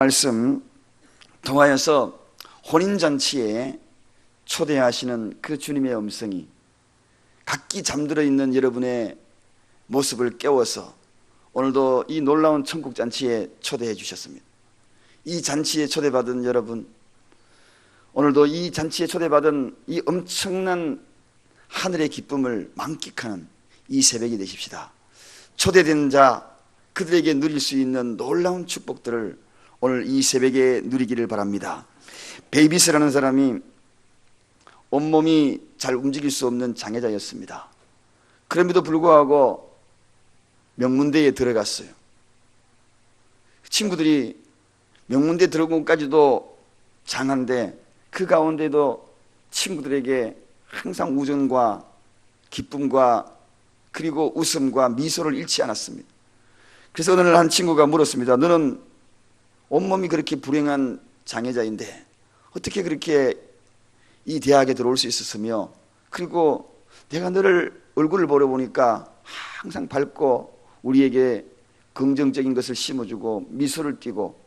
말씀 통하여서 혼인잔치에 초대하시는 그 주님의 음성이 각기 잠들어 있는 여러분의 모습을 깨워서 오늘도 이 놀라운 천국잔치에 초대해 주셨습니다. 이 잔치에 초대받은 여러분, 오늘도 이 잔치에 초대받은 이 엄청난 하늘의 기쁨을 만끽하는 이 새벽이 되십시다. 초대된 자, 그들에게 누릴 수 있는 놀라운 축복들을 오늘 이 새벽에 누리기를 바랍니다. 베이비스라는 사람이 온몸이 잘 움직일 수 없는 장애자였습니다. 그럼에도 불구하고 명문대에 들어갔어요. 친구들이 명문대에 들어온 것까지도 장한데 그 가운데도 친구들에게 항상 우정과 기쁨과 그리고 웃음과 미소를 잃지 않았습니다. 그래서 어느 날 한 친구가 물었습니다. 너는 온몸이 그렇게 불행한 장애자인데 어떻게 그렇게 이 대학에 들어올 수 있었으며, 그리고 내가 너를 얼굴을 보러 보니까 항상 밝고 우리에게 긍정적인 것을 심어주고 미소를 띠고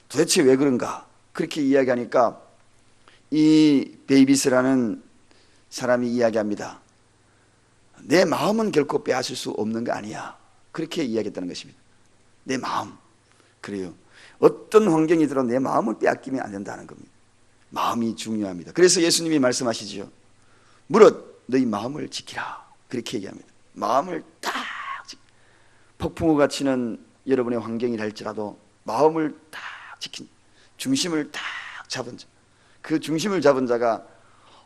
도대체 왜 그런가? 그렇게 이야기하니까 이 베이비스라는 사람이 이야기합니다. 내 마음은 결코 빼앗을 수 없는 거 아니야. 그렇게 이야기했다는 것입니다. 내 마음. 그래요. 어떤 환경이 들어도 내 마음을 빼앗기면 안 된다는 겁니다. 마음이 중요합니다. 그래서 예수님이 말씀하시죠. 무릇 너희 마음을 지키라. 그렇게 얘기합니다. 마음을 딱 폭풍우가 치는 여러분의 환경이라 할지라도 마음을 딱 지킨, 중심을 딱 잡은 자, 그 중심을 잡은 자가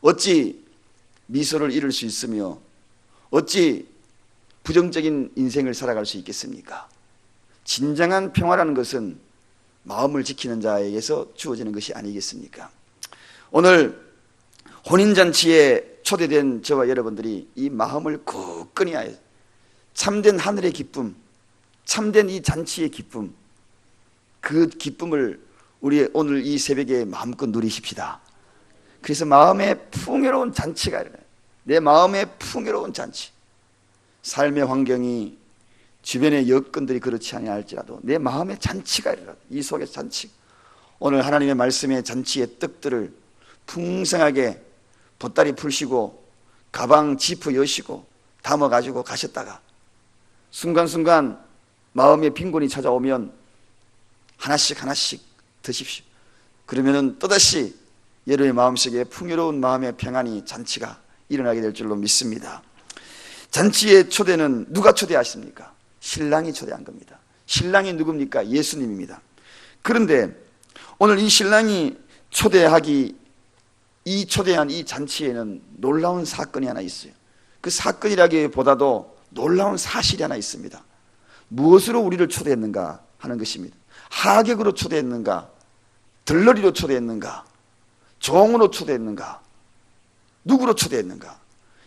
어찌 미소를 잃을 수 있으며 어찌 부정적인 인생을 살아갈 수 있겠습니까? 진정한 평화라는 것은 마음을 지키는 자에게서 주어지는 것이 아니겠습니까? 오늘 혼인잔치에 초대된 저와 여러분들이 이 마음을 굳건히 하여 참된 하늘의 기쁨, 참된 이 잔치의 기쁨, 그 기쁨을 우리 오늘 이 새벽에 마음껏 누리십시다. 그래서 마음의 풍요로운 잔치가 일어나요. 내 마음의 풍요로운 잔치. 삶의 환경이 주변의 여건들이 그렇지 아니할지라도 내 마음의 잔치가 일어나. 이 속의 잔치. 오늘 하나님의 말씀의 잔치의 떡들을 풍성하게 보따리 풀시고 가방 지퍼 여시고 담아가지고 가셨다가 순간순간 마음의 빈곤이 찾아오면 하나씩 하나씩 드십시오. 그러면은 또다시 여러분의 마음속에 풍요로운 마음의 평안이 잔치가 일어나게 될 줄로 믿습니다. 잔치의 초대는 누가 초대하십니까? 신랑이 초대한 겁니다. 신랑이 누굽니까? 예수님입니다. 그런데 오늘 이 신랑이 초대한 이 잔치에는 놀라운 사건이 하나 있어요. 그 사건이라기보다도 놀라운 사실이 하나 있습니다. 무엇으로 우리를 초대했는가 하는 것입니다. 하객으로 초대했는가? 들러리로 초대했는가? 종으로 초대했는가? 누구로 초대했는가?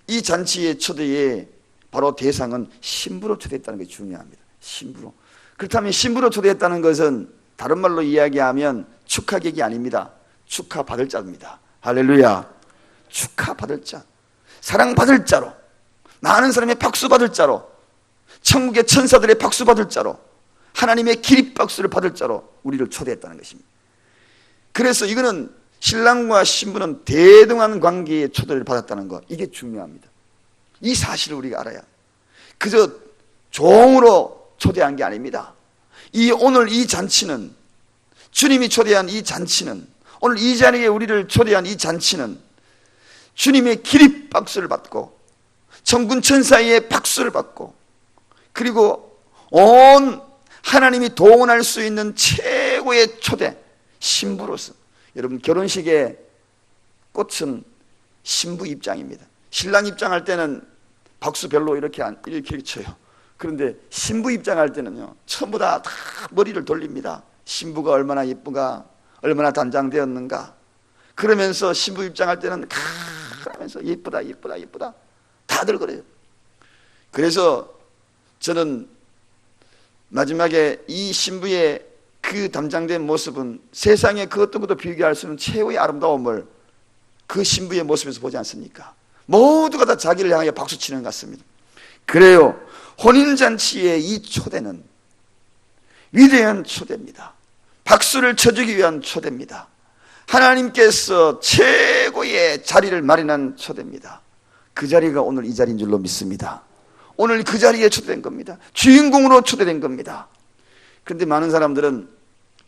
이 잔치의 초대의 바로 대상은 신부로 초대했다는 게 중요합니다. 신부로. 그렇다면 신부로 초대했다는 것은 다른 말로 이야기하면 축하객이 아닙니다. 축하받을 자입니다. 할렐루야. 축하받을 자, 사랑받을 자로, 많은 사람의 박수받을 자로, 천국의 천사들의 박수받을 자로, 하나님의 기립박수를 받을 자로 우리를 초대했다는 것입니다. 그래서 이거는 신랑과 신부는 대등한 관계에 초대를 받았다는 것, 이게 중요합니다. 이 사실을 우리가 알아야, 그저 종으로 초대한 게 아닙니다. 오늘 이 잔치는, 주님이 초대한 이 잔치는, 오늘 이 자리에 우리를 초대한 이 잔치는 주님의 기립박수를 받고 천군 천사의 박수를 받고, 그리고 온 하나님이 동원할 수 있는 최고의 초대, 신부로서. 여러분, 결혼식의 꽃은 신부 입장입니다. 신랑 입장할 때는 박수 별로 이렇게 쳐요. 그런데 신부 입장할 때는요, 전부 다 머리를 돌립니다. 신부가 얼마나 예쁘가, 얼마나 단장되었는가. 그러면서 신부 입장할 때는 하면서 예쁘다 예쁘다 예쁘다 다들 그래요. 그래서 저는 마지막에 이 신부의 그 담장된 모습은 세상에 그 어떤 것도 비교할 수 없는 최고의 아름다움을 그 신부의 모습에서 보지 않습니까? 모두가 다 자기를 향하여 박수치는 것 같습니다. 그래요. 혼인잔치의 이 초대는 위대한 초대입니다. 박수를 쳐주기 위한 초대입니다. 하나님께서 최고의 자리를 마련한 초대입니다. 그 자리가 오늘 이 자리인 줄로 믿습니다. 오늘 그 자리에 초대된 겁니다. 주인공으로 초대된 겁니다. 그런데 많은 사람들은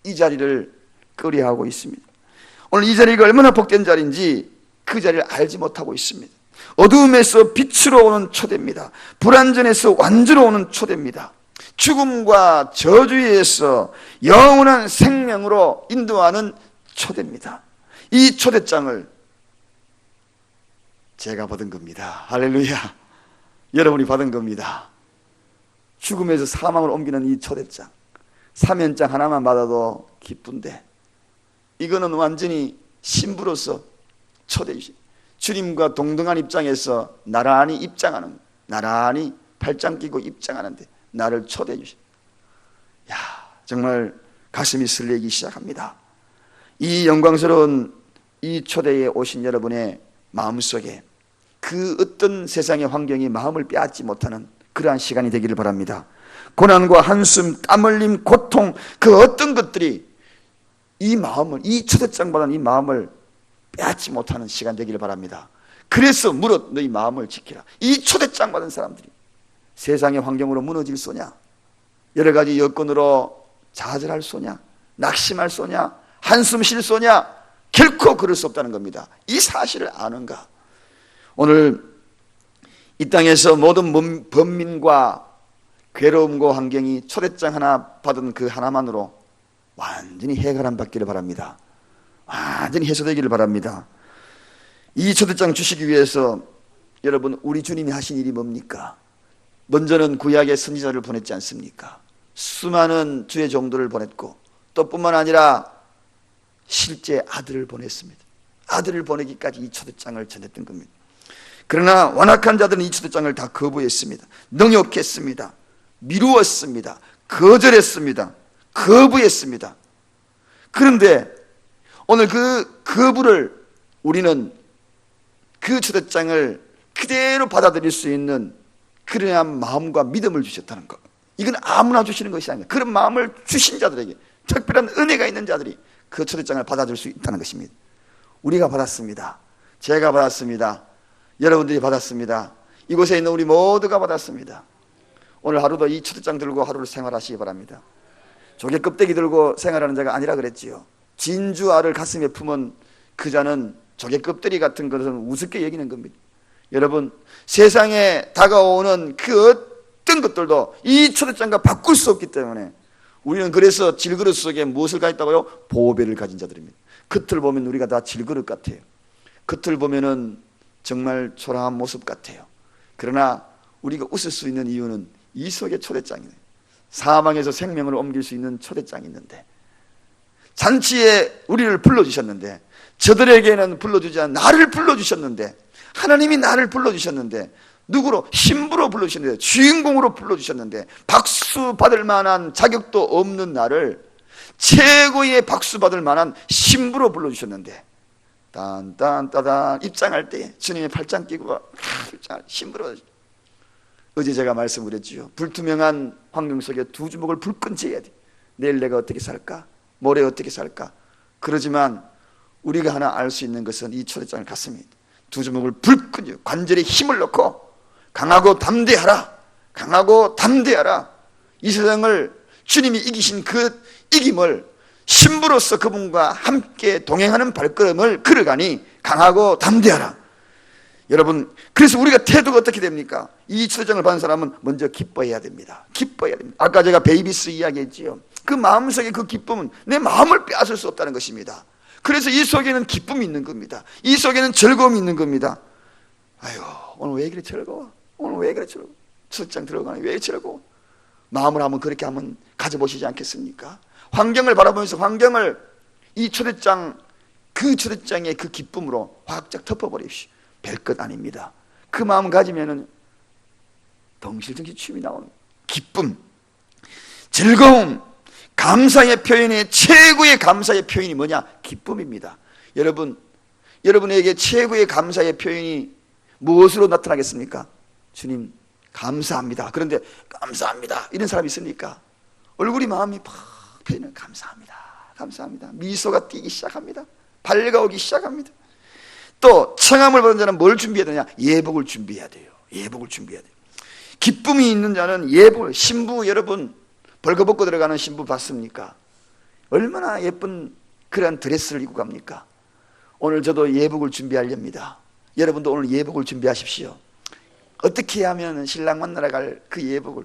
이 자리를 꺼려하고 있습니다. 오늘 이 자리가 얼마나 복된 자리인지 그 자리를 알지 못하고 있습니다. 어두움에서 빛으로 오는 초대입니다. 불완전에서 완전으로 오는 초대입니다. 죽음과 저주에서 영원한 생명으로 인도하는 초대입니다. 이 초대장을 제가 받은 겁니다. 할렐루야. 여러분이 받은 겁니다. 죽음에서 사망으로 옮기는 이 초대장, 사면장 하나만 받아도 기쁜데 이거는 완전히 신부로서 초대 주신, 주님과 동등한 입장에서 나란히 입장하는, 나란히 팔짱 끼고 입장하는데 나를 초대해 주신, 야, 정말 가슴이 설레기 시작합니다. 이 영광스러운 이 초대에 오신 여러분의 마음속에 그 어떤 세상의 환경이 마음을 빼앗지 못하는 그러한 시간이 되기를 바랍니다. 고난과 한숨, 땀 흘림, 고통, 그 어떤 것들이 이 마음을, 이 초대장 받은 이 마음을 빼앗지 못하는 시간 되기를 바랍니다. 그래서 무릇 너희 마음을 지키라. 이 초대장 받은 사람들이 세상의 환경으로 무너질 소냐, 여러 가지 여건으로 좌절할 소냐, 낙심할 소냐, 한숨 쉴 소냐, 결코 그럴 수 없다는 겁니다. 이 사실을 아는가? 오늘 이 땅에서 모든 번민과 괴로움과 환경이 초대장 하나 받은 그 하나만으로 완전히 해결함 받기를 바랍니다. 완전히 해소되기를 바랍니다. 이 초대장 주시기 위해서 여러분, 우리 주님이 하신 일이 뭡니까? 먼저는 구약의 선지자를 보냈지 않습니까? 수많은 주의 종들을 보냈고 또 뿐만 아니라 실제 아들을 보냈습니다. 아들을 보내기까지 이 초대장을 전했던 겁니다. 그러나 완악한 자들은 이 초대장을 다 거부했습니다. 능욕했습니다. 미루었습니다. 거절했습니다. 거부했습니다. 그런데 오늘 그 거부를 우리는 그 초대장을 그대로 받아들일 수 있는 그러한 마음과 믿음을 주셨다는 것. 이건 아무나 주시는 것이 아닙니다. 그런 마음을 주신 자들에게, 특별한 은혜가 있는 자들이 그 초대장을 받아줄 수 있다는 것입니다. 우리가 받았습니다. 제가 받았습니다. 여러분들이 받았습니다. 이곳에 있는 우리 모두가 받았습니다. 오늘 하루도 이 초대장 들고 하루를 생활하시기 바랍니다. 조개 껍데기 들고 생활하는 자가 아니라 그랬지요. 진주알을 가슴에 품은 그 자는 조개 껍데기 같은 것은 우습게 여기는 겁니다. 여러분, 세상에 다가오는 그 어떤 것들도 이 초대장과 바꿀 수 없기 때문에 우리는 그래서 질그릇 속에 무엇을 가졌다고요? 보배를 가진 자들입니다. 겉을 보면 우리가 다 질그릇 같아요. 겉을 보면은 정말 초라한 모습 같아요. 그러나 우리가 웃을 수 있는 이유는 이 속에 초대장이에요. 사망에서 생명을 옮길 수 있는 초대장이 있는데, 잔치에 우리를 불러주셨는데, 저들에게는 불러주지 않은 나를 불러주셨는데, 하나님이 나를 불러주셨는데, 누구로? 신부로 불러주셨는데, 주인공으로 불러주셨는데, 박수 받을 만한 자격도 없는 나를 최고의 박수 받을 만한 신부로 불러주셨는데, 딴딴따단 입장할 때 주님의 팔짱 끼고 신부로. 어제 제가 말씀드렸지요. 불투명한 환경 속에 두 주먹을 불끈 쥐어야 돼. 내일 내가 어떻게 살까? 모레 어떻게 살까? 그러지만 우리가 하나 알 수 있는 것은 이 초대장을 갖습니다. 두 주먹을 불끈 쥐어 관절에 힘을 넣고 강하고 담대하라. 강하고 담대하라. 이 세상을 주님이 이기신 그 이김을 신부로서 그분과 함께 동행하는 발걸음을 걸어가니 강하고 담대하라. 여러분, 그래서 우리가 태도가 어떻게 됩니까? 이 초대장을 받은 사람은 먼저 기뻐해야 됩니다. 기뻐해야 됩니다. 아까 제가 베이비스 이야기했지요. 그 마음속에 그 기쁨은 내 마음을 빼앗을 수 없다는 것입니다. 그래서 이 속에는 기쁨이 있는 겁니다. 이 속에는 즐거움이 있는 겁니다. 아유, 오늘 왜 그래 즐거워? 오늘 왜 그래 즐거워? 초대장 들어가네. 왜 즐거워? 마음을 한번 그렇게 한번 가져보시지 않겠습니까? 환경을 바라보면서 환경을 이 초대장, 그 초대장의 그 기쁨으로 확짝 덮어버립시오. 별것 아닙니다. 그 마음 가지면은 덩실덩실 춤이 나오는 기쁨, 즐거움, 감사의 표현의 최고의 감사의 표현이 뭐냐? 기쁨입니다. 여러분에게 최고의 감사의 표현이 무엇으로 나타나겠습니까? 주님 감사합니다. 그런데 감사합니다 이런 사람이 있습니까? 얼굴이 마음이 팍 표현을 감사합니다. 감사합니다. 미소가 띄기 시작합니다. 밝아오기 시작합니다. 또 청함을 받은 자는 뭘 준비해야 되냐? 예복을 준비해야 돼요. 예복을 준비해야 돼요. 기쁨이 있는 자는 예복을, 신부 여러분 벌거벗고 들어가는 신부 봤습니까? 얼마나 예쁜 그런 드레스를 입고 갑니까? 오늘 저도 예복을 준비하렵니다. 여러분도 오늘 예복을 준비하십시오. 어떻게 하면 신랑 만나러 갈 그 예복을,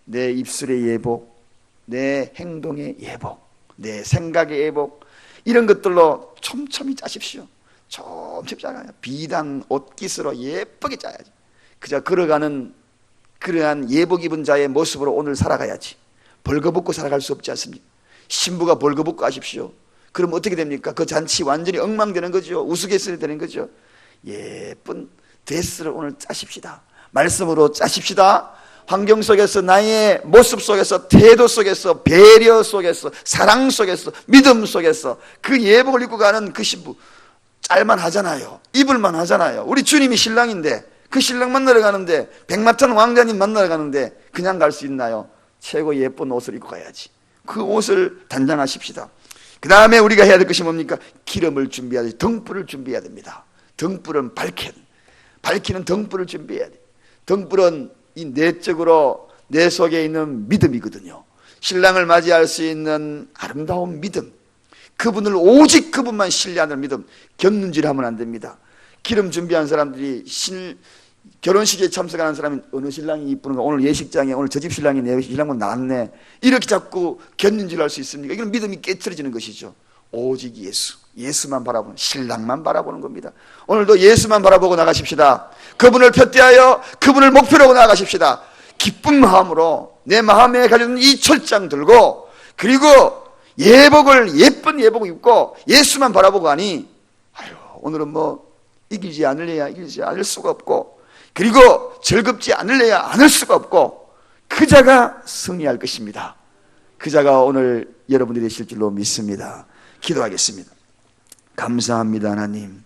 내 입술의 예복, 내 행동의 예복, 내 생각의 예복, 이런 것들로 촘촘히 짜십시오. 촘촘히 짜야 비단 옷깃으로 예쁘게 짜야지. 그저 걸어가는 그러한 예복 입은 자의 모습으로 오늘 살아가야지. 벌거벗고 살아갈 수 없지 않습니까? 신부가 벌거벗고 하십시오. 그럼 어떻게 됩니까? 그 잔치 완전히 엉망되는 거죠. 우스갯소리 되는 거죠. 예쁜 드레스를 오늘 짜십시다. 말씀으로 짜십시다. 환경 속에서, 나의 모습 속에서, 태도 속에서, 배려 속에서, 사랑 속에서, 믿음 속에서 그 예복을 입고 가는 그 신부, 짤만 하잖아요. 입을만 하잖아요. 우리 주님이 신랑인데, 그 신랑 만나러 가는데, 백마탄 왕자님 만나러 가는데 그냥 갈 수 있나요? 최고 예쁜 옷을 입고 가야지. 그 옷을 단장하십시다. 그 다음에 우리가 해야 될 것이 뭡니까? 기름을 준비해야 돼. 등불을 준비해야 됩니다. 등불은 밝히는 등불을 준비해야 돼. 등불은 이 내적으로 내 속에 있는 믿음이거든요. 신랑을 맞이할 수 있는 아름다운 믿음, 그분을 오직 그분만 신뢰하는 믿음, 곁눈질하면 안 됩니다. 기름 준비한 사람들이 결혼식에 참석하는 사람이 어느 신랑이 이쁘는가, 오늘 예식장에 오늘 저 집 신랑이 내 신랑은 나왔네, 이렇게 자꾸 곁눈질할 수 있습니까? 이건 믿음이 깨트려지는 것이죠. 오직 예수만 바라보는, 신랑만 바라보는 겁니다. 오늘도 예수만 바라보고 나가십시다. 그분을 표대하여 그분을 목표로 하고 나가십시다. 기쁜 마음으로 내 마음에 가진 이 철장 들고, 그리고 예쁜 예복을 입고 예수만 바라보고 하니, 오늘은 뭐 이기지 않을래야 이기지 않을 수가 없고, 그리고 즐겁지 않을래야 않을 수가 없고, 그 자가 승리할 것입니다. 그 자가 오늘 여러분들이 되실 줄로 믿습니다. 기도하겠습니다. 감사합니다. 하나님,